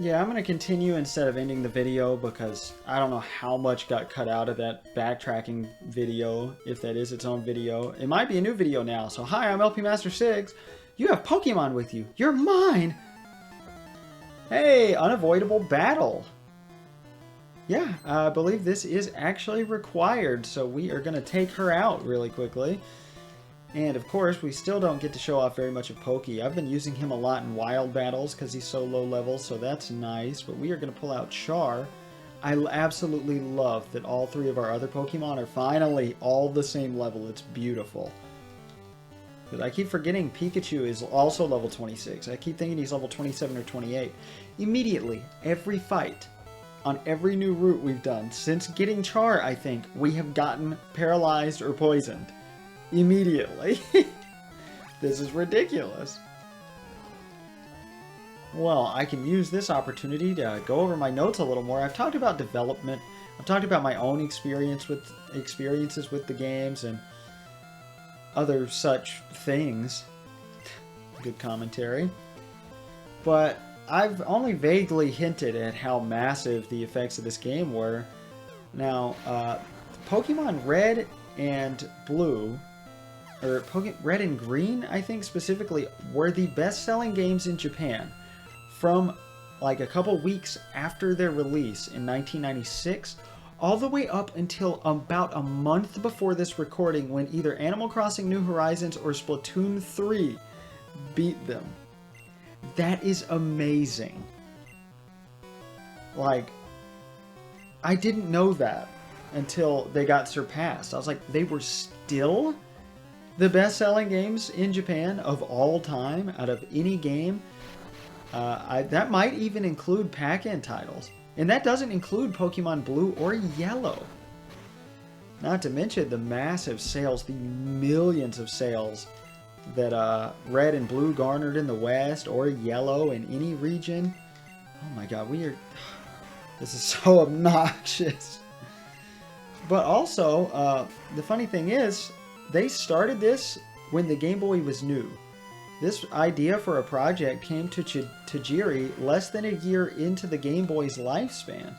Yeah, I'm going to continue instead of ending the video because I don't know how much got cut out of that backtracking video, if that is its own video. It might be a new video now. So, hi, I'm LP Master 6. You have Pokemon with you. You're mine. Hey, unavoidable battle. Yeah, I believe this is actually required. So we are going to take her out really quickly. And of course, we still don't get to show off very much of Pokey. I've been using him a lot in wild battles because he's so low level, so that's nice. But we are going to pull out Char. I absolutely love that all three of our other Pokemon are finally all the same level. It's beautiful. But I keep forgetting Pikachu is also level 26. I keep thinking he's level 27 or 28. Immediately, every fight, on every new route we've done, since getting Char, I think, we have gotten paralyzed or poisoned. Immediately. This is ridiculous. Well, I can use this opportunity to go over my notes a little more. I've talked about development. I've talked about my own experiences with the games and other such things. Good commentary. But I've only vaguely hinted at how massive the effects of this game were. Now, Pokemon Red and Blue, or Red and Green, I think specifically, were the best-selling games in Japan from like a couple weeks after their release in 1996 all the way up until about a month before this recording when either Animal Crossing New Horizons or Splatoon 3 beat them. That is amazing. Like, I didn't know that until they got surpassed. I was like, they were still the best-selling games in Japan of all time, out of any game. That might even include pack-in titles. And that doesn't include Pokemon Blue or Yellow. Not to mention the massive sales, the millions of sales that Red and Blue garnered in the West, or Yellow in any region. Oh my god, this is so obnoxious. But also, the funny thing is, they started this when the Game Boy was new. This idea for a project came to Tajiri less than a year into the Game Boy's lifespan.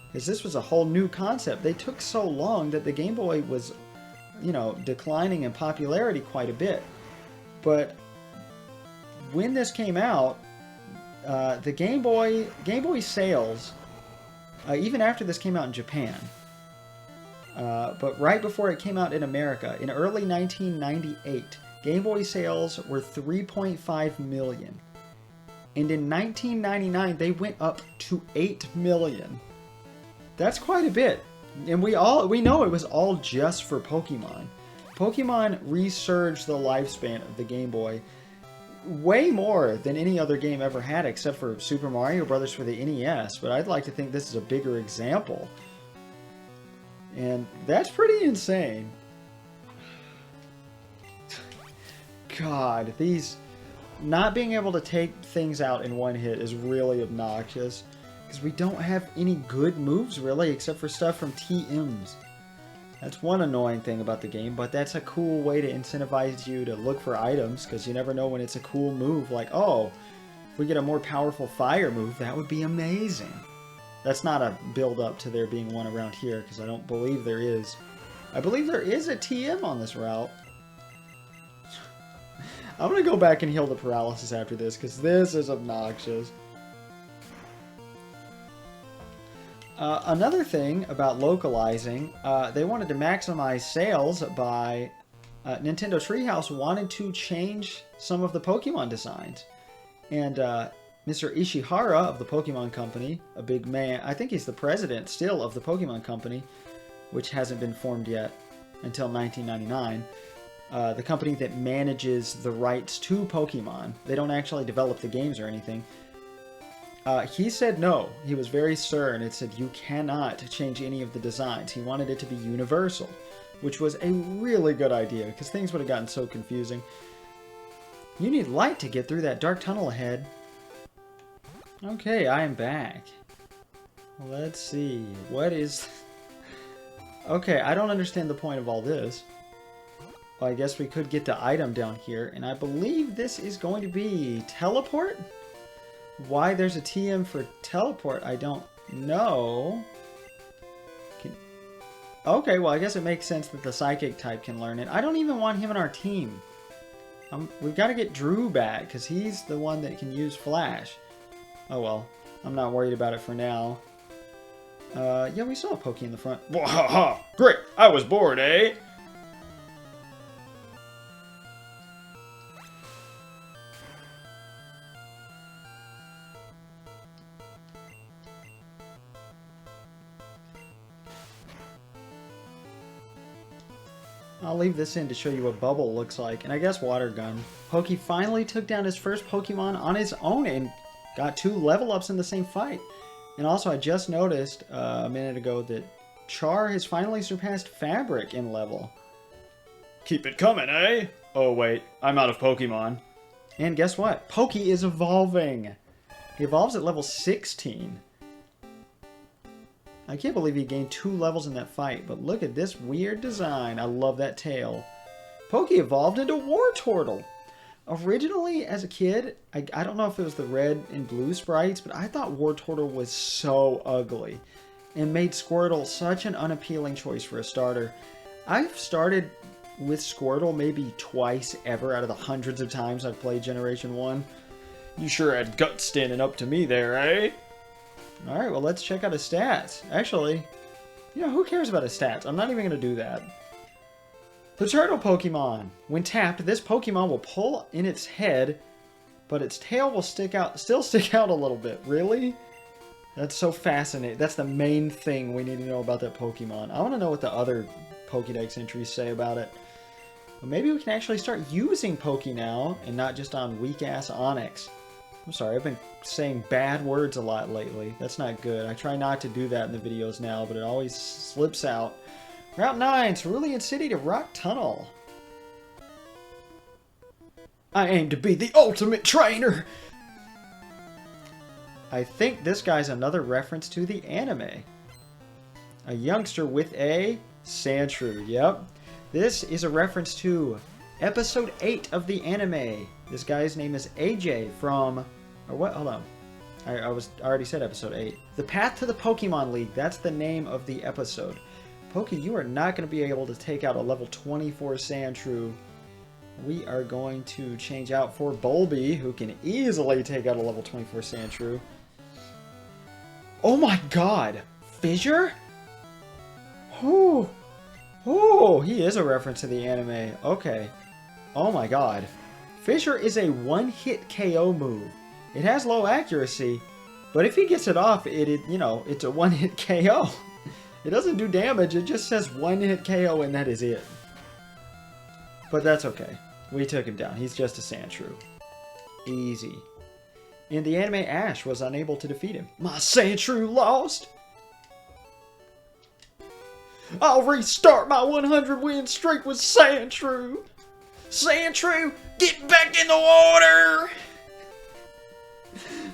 Because this was a whole new concept. They took so long that the Game Boy was, declining in popularity quite a bit. But when this came out, the Game Boy sales, even after this came out in Japan, but right before it came out in America, in early 1998, Game Boy sales were 3.5 million. And in 1999, they went up to 8 million. That's quite a bit. And we know it was all just for Pokemon. Pokemon resurged the lifespan of the Game Boy way more than any other game ever had, except for Super Mario Bros. For the NES. But I'd like to think this is a bigger example. And that's pretty insane. God, these not being able to take things out in one hit is really obnoxious. Because we don't have any good moves, really, except for stuff from TMs. That's one annoying thing about the game, but that's a cool way to incentivize you to look for items, because you never know when it's a cool move. Like, oh, if we get a more powerful fire move, that would be amazing. That's not a build-up to there being one around here, because I don't believe there is. I believe there is a TM on this route. I'm going to go back and heal the paralysis after this, because this is obnoxious. Another thing about localizing, they wanted to maximize sales by... Nintendo Treehouse wanted to change some of the Pokemon designs. And Mr. Ishihara of the Pokemon Company, a big man, I think he's the president still of the Pokemon Company, which hasn't been formed yet until 1999. The company that manages the rights to Pokemon. They don't actually develop the games or anything. He said no. He was very stern and said you cannot change any of the designs. He wanted it to be universal, which was a really good idea because things would have gotten so confusing. You need light to get through that dark tunnel ahead. Okay, I am back. Let's see. What is... Okay, I don't understand the point of all this. Well, I guess we could get the item down here, and I believe this is going to be teleport? Why there's a TM for teleport, I don't know. Okay, well, I guess it makes sense that the Psychic type can learn it. I don't even want him in our team. We've got to get Drew back, because he's the one that can use Flash. Oh, well. I'm not worried about it for now. Yeah, we saw a Pokey in the front. Wahaha! Great! I was bored, eh? I'll leave this in to show you what Bubble looks like, and I guess Water Gun. Pokey finally took down his first Pokemon on his own and got 2 level ups in the same fight. And also, I just noticed a minute ago that Char has finally surpassed Fabric in level. Keep it coming, eh? Oh wait, I'm out of Pokemon. And guess what? Pokey is evolving! He evolves at level 16. I can't believe he gained 2 levels in that fight, but look at this weird design. I love that tail. Pokey evolved into Wartortle. Originally, as a kid, I don't know if it was the red and blue sprites, but I thought Wartortle was so ugly and made Squirtle such an unappealing choice for a starter. I've started with Squirtle maybe twice ever out of the hundreds of times I've played Generation 1. You sure had guts standing up to me there, eh? Alright, well, let's check out his stats. Actually, you know, who cares about his stats? I'm not even going to do that. The Turtle Pokemon. When tapped, this Pokemon will pull in its head, but its tail will still stick out a little bit. Really? That's so fascinating. That's the main thing we need to know about that Pokemon. I want to know what the other Pokédex entries say about it. But maybe we can actually start using Poké now, and not just on weak-ass Onix. I'm sorry, I've been saying bad words a lot lately. That's not good. I try not to do that in the videos now, but it always slips out. Route 9, Cerulean City to Rock Tunnel. I aim to be the ultimate trainer! I think this guy's another reference to the anime. A youngster with a Sandshrew, yep. This is a reference to Episode 8 of the anime. This guy's name is AJ from... Or what? Hold on. I already said Episode 8. The Path to the Pokemon League. That's the name of the episode. Pokey, you are not going to be able to take out a level 24 Sandshrew. We are going to change out for Bulby, who can easily take out a level 24 Sandshrew. Oh my god! Fissure? Oh, he is a reference to the anime. Okay. Oh my god. Fissure is a one-hit KO move. It has low accuracy, but if he gets it off, it's a one-hit KO. It doesn't do damage, it just says one-hit KO and that is it. But that's okay. We took him down. He's just a Sandshrew. Easy. In the anime, Ash was unable to defeat him. My Sandshrew lost! I'll restart my 100-win streak with Sandshrew! Sandshrew, get back in the water!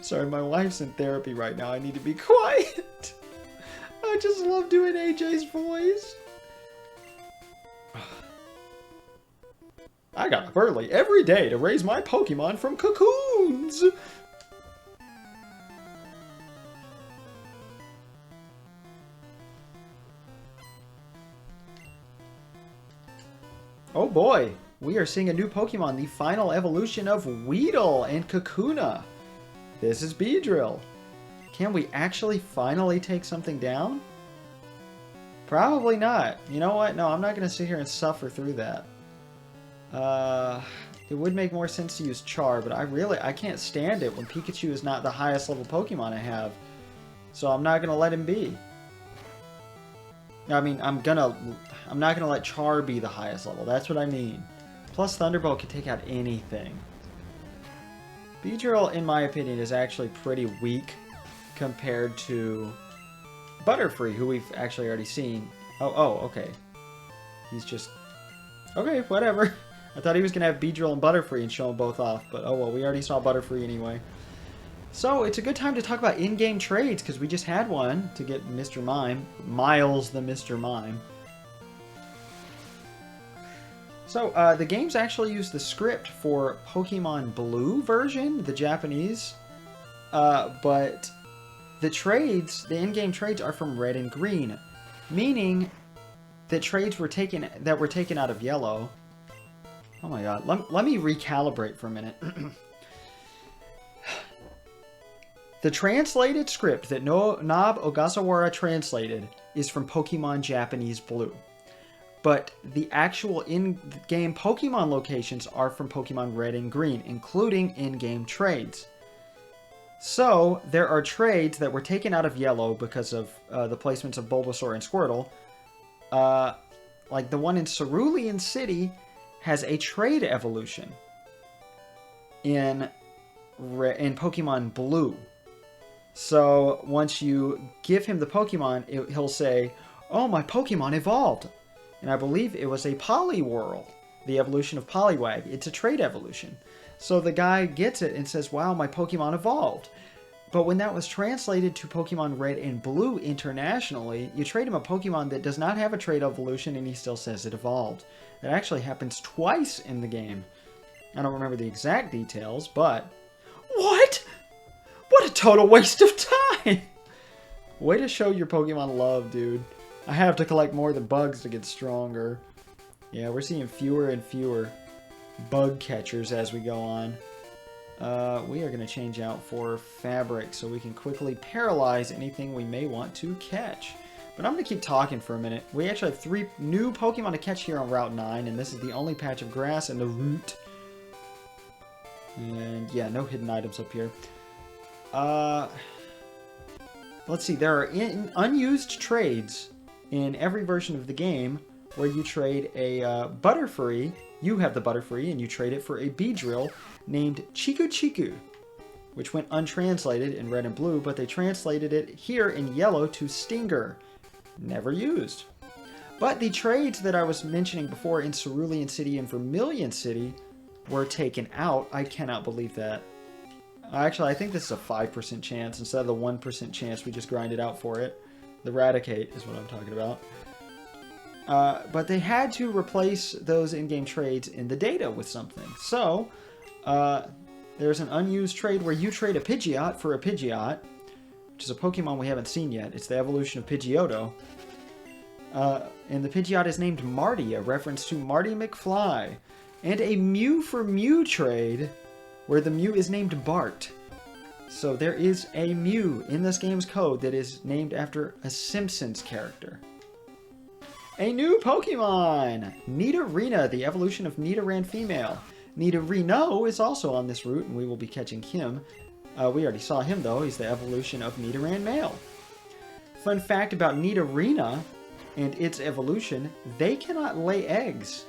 Sorry, my wife's in therapy right now. I need to be quiet. I just love doing AJ's voice. I got up early every day to raise my Pokemon from cocoons. Oh boy, we are seeing a new Pokemon, the final evolution of Weedle and Kakuna. This is Beedrill. Can we actually finally take something down? Probably not. You know what? No, I'm not going to sit here and suffer through that. It would make more sense to use Char, but I can't stand it when Pikachu is not the highest level Pokemon I have. So I'm not going to let him be. I mean, I'm not going to let Char be the highest level. That's what I mean. Plus, Thunderbolt can take out anything. Beedrill, in my opinion, is actually pretty weak compared to Butterfree, who we've actually already seen. Oh, okay. He's just... Okay, whatever. I thought he was going to have Beedrill and Butterfree and show them both off, but oh well, we already saw Butterfree anyway. So, it's a good time to talk about in-game trades, because we just had one to get Mr. Mime. Miles the Mr. Mime. So, the games actually use the script for Pokemon Blue version, the Japanese But the trades, the in-game trades, are from red and green, meaning that trades were taken out of yellow. Oh my god, let me recalibrate for a minute. The translated script that Nob Ogasawara translated is from Pokemon Japanese Blue. But the actual in-game Pokemon locations are from Pokemon Red and Green, including in-game trades. So, there are trades that were taken out of yellow because of the placements of Bulbasaur and Squirtle. Like the one in Cerulean City has a trade evolution in Pokemon Blue. So, once you give him the Pokemon, he'll say, "Oh, my Pokemon evolved." And I believe it was a Poliwhirl, the evolution of Poliwag. It's a trade evolution. So the guy gets it and says, "Wow, my Pokemon evolved." But when that was translated to Pokemon Red and Blue internationally, you trade him a Pokemon that does not have a trade evolution and he still says it evolved. That actually happens twice in the game. I don't remember the exact details, but... What? What a total waste of time! Way to show your Pokemon love, dude. I have to collect more of the bugs to get stronger. Yeah, we're seeing fewer and fewer bug catchers as we go on. We are going to change out for fabric so we can quickly paralyze anything we may want to catch. But I'm going to keep talking for a minute. We actually have 3 new Pokemon to catch here on Route 9, and this is the only patch of grass in the route. And yeah, no hidden items up here. Let's see, there are unused trades in every version of the game where you trade a Butterfree. You have the Butterfree and you trade it for a Beedrill named Chiku Chiku, which went untranslated in red and blue, but they translated it here in yellow to Stinger. Never used. But the trades that I was mentioning before in Cerulean City and Vermilion City were taken out. I cannot believe that. Actually, I think this is a 5% chance instead of the 1% chance we just grinded out for it. The Raticate is what I'm talking about. But they had to replace those in-game trades in the data with something. So, there's an unused trade where you trade a Pidgeot for a Pidgeot, which is a Pokemon we haven't seen yet. It's the evolution of Pidgeotto. And the Pidgeot is named Marty, a reference to Marty McFly. And a Mew for Mew trade, where the Mew is named Bart. So there is a Mew in this game's code that is named after a Simpsons character. A new Pokemon! Nidorina, the evolution of Nidoran female. Nidorino is also on this route, and we will be catching him. We already saw him, though. He's the evolution of Nidoran male. Fun fact about Nidorina and its evolution, they cannot lay eggs.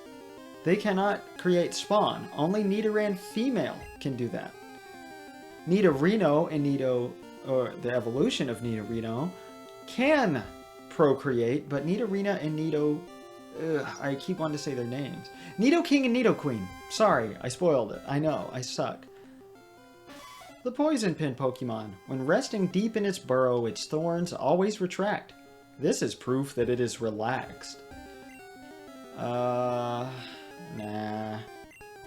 They cannot create spawn. Only Nidoran female can do that. Nidorino and the evolution of Nidorino can procreate, but Nidorina and Nido... I keep wanting to say their names. Nidoking and Nidoqueen. Sorry, I spoiled it. I know, I suck. The Poison Pin Pokemon. When resting deep in its burrow, its thorns always retract. This is proof that it is relaxed. Nah.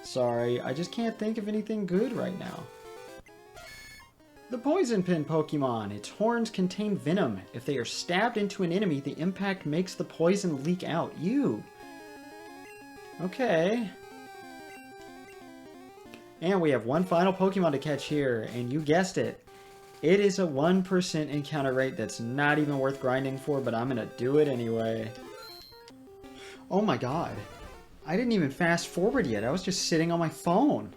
Sorry, I just can't think of anything good right now. The Poison Pin Pokemon. Its horns contain venom. If they are stabbed into an enemy, the impact makes the poison leak out. Ew. Okay. And we have one final Pokemon to catch here, and you guessed it. It is a 1% encounter rate that's not even worth grinding for, but I'm gonna do it anyway. Oh my god. I didn't even fast forward yet. I was just sitting on my phone.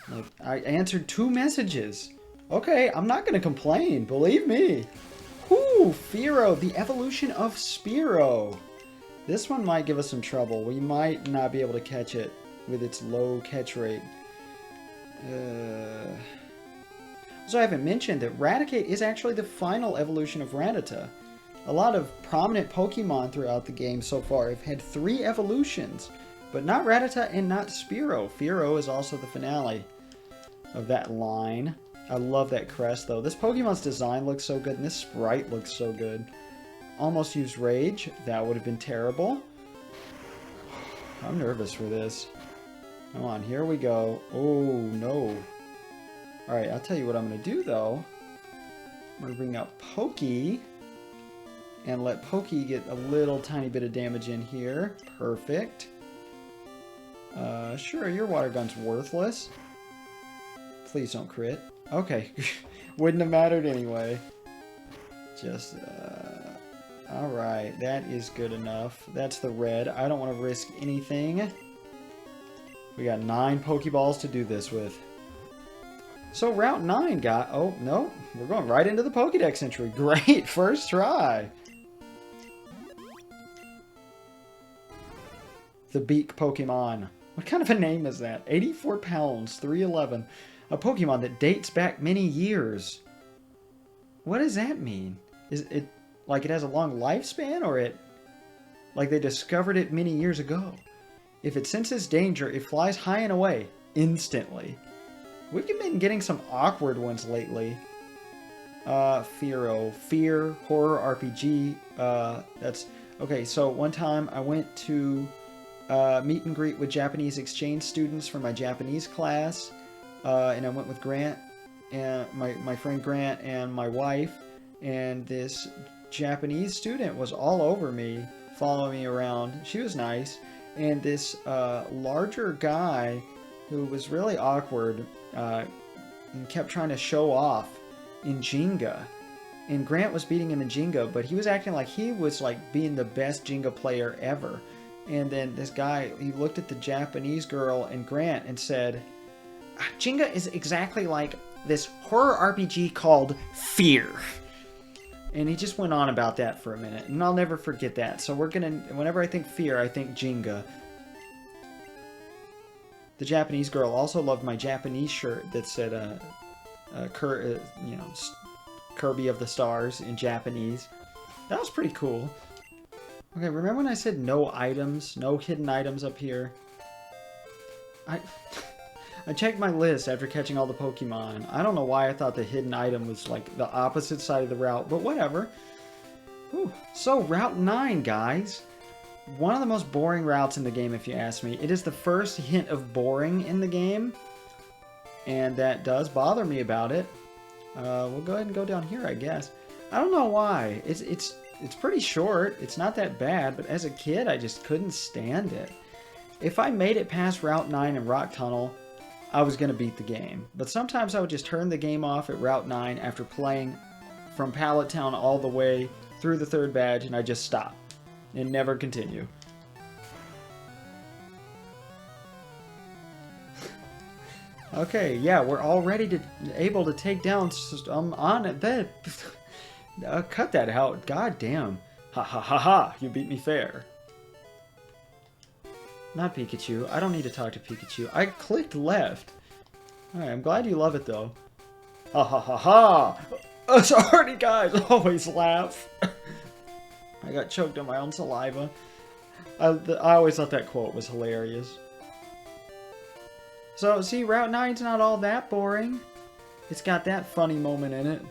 Like, I answered 2 messages. Okay, I'm not gonna complain, believe me. Whoo, Fearow, the evolution of Spearow. This one might give us some trouble. We might not be able to catch it with its low catch rate. So I haven't mentioned that Raticate is actually the final evolution of Rattata. A lot of prominent Pokemon throughout the game so far have had 3 evolutions, but not Rattata and not Spearow. Fearow is also the finale of that line. I love that crest, though. This Pokemon's design looks so good, and this sprite looks so good. Almost used Rage. That would have been terrible. I'm nervous for this. Come on, here we go. Oh, no. Alright, I'll tell you what I'm going to do, though. I'm going to bring out Pokey. And let Pokey get a little tiny bit of damage in here. Perfect. Sure, your water gun's worthless. Please don't crit. Okay. Wouldn't have mattered anyway. Just, alright, that is good enough. That's the red. I don't want to risk anything. We got 9 Pokeballs to do this with. So Route 9 got... Oh, no. We're going right into the Pokédex entry. Great. First try. The Beak Pokemon. What kind of a name is that? 84 pounds, 311. A Pokemon that dates back many years. What does that mean? Is it like it has a long lifespan, or it like they discovered it many years ago? If it senses danger, it flies high and away instantly. We've been getting some awkward ones lately. Fear, horror RPG. That's okay. So one time I went to meet and greet with Japanese exchange students for my Japanese class, and I went with Grant and my friend Grant and my wife, and this Japanese student was all over me, following me around. She was nice, and this larger guy who was really awkward and kept trying to show off in Jenga. And Grant was beating him in Jenga, but he was acting like he was like being the best Jenga player ever. And then this guy, he looked at the Japanese girl and Grant and said, Jenga is exactly like this horror RPG called Fear. And he just went on about that for a minute, and I'll never forget that. So we're gonna, whenever I think Fear, I think Jenga. The Japanese girl also loved my Japanese shirt that said, Kirby of the Stars in Japanese. That was pretty cool. Okay, remember when I said no items, no hidden items up here? I checked my list after catching all the Pokemon. I don't know why I thought the hidden item was like the opposite side of the route, but whatever. Whew. So, Route 9, guys. One of the most boring routes in the game, if you ask me. It is the first hint of boring in the game, and that does bother me about it. We'll go ahead and go down here, I guess. I don't know why. It's pretty short. It's not that bad, but as a kid, I just couldn't stand it. If I made it past Route 9 and Rock Tunnel, I was going to beat the game. But sometimes I would just turn the game off at Route 9 after playing from Pallet Town all the way through the 3rd badge, and I just stop and never continue. Okay, yeah, we're already able to take down on it. Cut that out. God damn. Ha ha ha ha. You beat me fair. Not Pikachu. I don't need to talk to Pikachu. I clicked left. Alright, I'm glad you love it though. Ha ha ha ha. Sorry guys. Always laugh. I got choked on my own saliva. I always thought that quote was hilarious. So, see, Route 9's not all that boring. It's got that funny moment in it.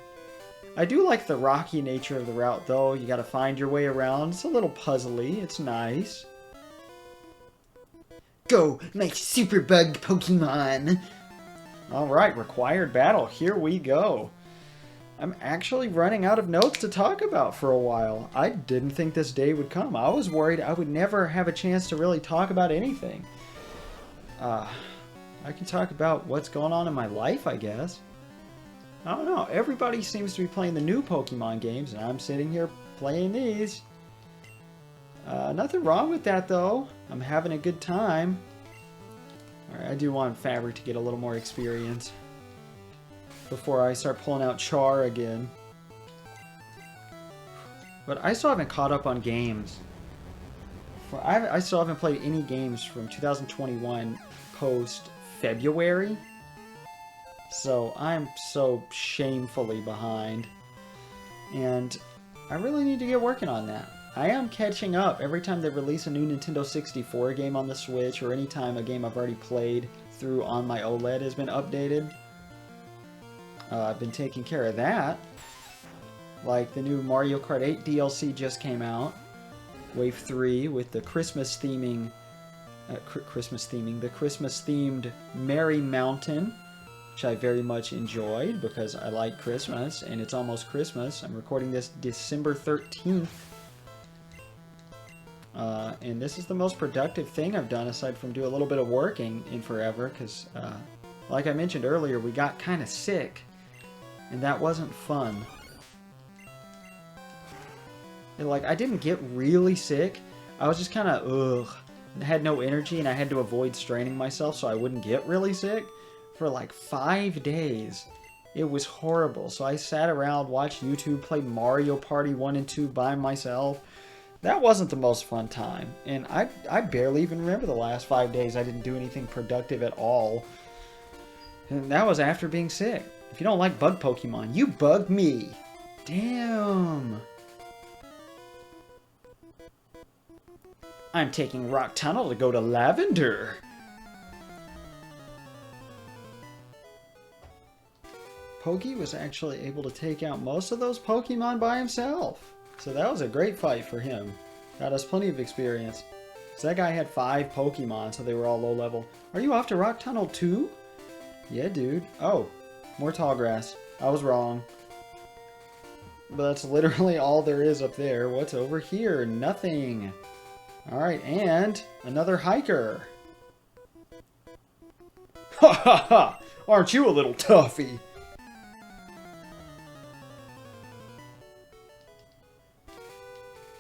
I do like the rocky nature of the route, though. You gotta find your way around. It's a little puzzly. It's nice. Go, my super bug Pokemon! Alright, required battle. Here we go. I'm actually running out of notes to talk about for a while. I didn't think this day would come. I was worried I would never have a chance to really talk about anything. I can talk about what's going on in my life, I guess. I don't know. Everybody seems to be playing the new Pokemon games, and I'm sitting here playing these. Nothing wrong with that, though. I'm having a good time. Alright, I do want Fabric to get a little more experience before I start pulling out Char again. But I still haven't caught up on games. I still haven't played any games from 2021 post-February. So I'm so shamefully behind. And I really need to get working on that. I am catching up every time they release a new Nintendo 64 game on the Switch, or anytime a game I've already played through on my OLED has been updated. I've been taking care of that. Like the new Mario Kart 8 DLC just came out. Wave 3 with the Christmas theming... the Christmas-themed Merry Mountain. which I very much enjoyed because I like Christmas, and it's almost Christmas. I'm recording this December 13th. And this is the most productive thing I've done aside from do a little bit of working in forever because, like I mentioned earlier, we got kind of sick, and that wasn't fun. And, like, I didn't get really sick. I was just kind of, had no energy, and I had to avoid straining myself so I wouldn't get really sick for like 5 days. It was horrible. So I sat around, watched YouTube, played Mario Party 1 and 2 by myself. That wasn't the most fun time. And I barely even remember the last 5 days. I didn't do anything productive at all. And that was after being sick. If you don't like bug Pokemon, you bug me. Damn. I'm taking Rock Tunnel to go to Lavender. Pokey was actually able to take out most of those Pokemon by himself. So that was a great fight for him. Got us plenty of experience. So that guy had 5 Pokemon, so they were all low level. Are you off to Rock Tunnel too? Yeah, dude. Oh, more tall grass. I was wrong. But that's literally all there is up there. What's over here? Nothing. Alright, and another hiker. Ha ha ha! Aren't you a little toughie?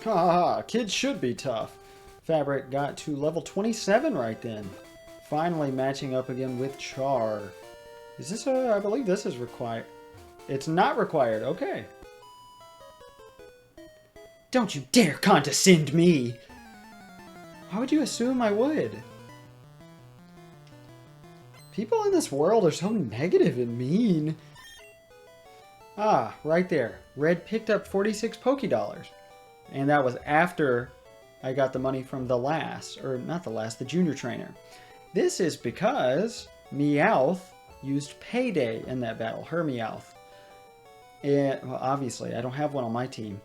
Ha ha ha, kids should be tough. Fabric got to level 27 right then. Finally matching up again with Char. Is this I believe this is required. It's not required, okay. Don't you dare condescend me! Why would you assume I would? People in this world are so negative and mean. Ah, right there. Red picked up 46 Pokédollars. And that was after I got the money from the last, or not the last, the junior trainer. This is because Meowth used Payday in that battle, her Meowth. And, well, obviously, I don't have one on my team.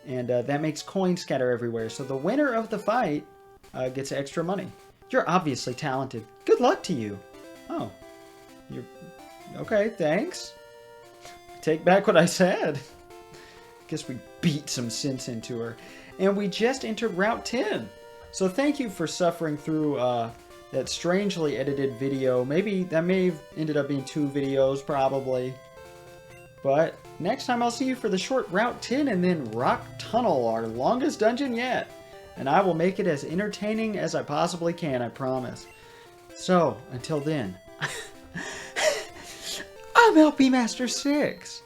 And that makes coins scatter everywhere. So the winner of the fight gets extra money. You're obviously talented. Good luck to you. Oh. You're... Okay, thanks. Take back what I said. Guess we beat some sense into her. And we just entered Route 10. So thank you for suffering through that strangely edited video. Maybe that may have ended up being 2 videos, probably. But next time I'll see you for the short Route 10 and then Rock Tunnel, our longest dungeon yet. And I will make it as entertaining as I possibly can, I promise. So, until then, I'm LP Master 6.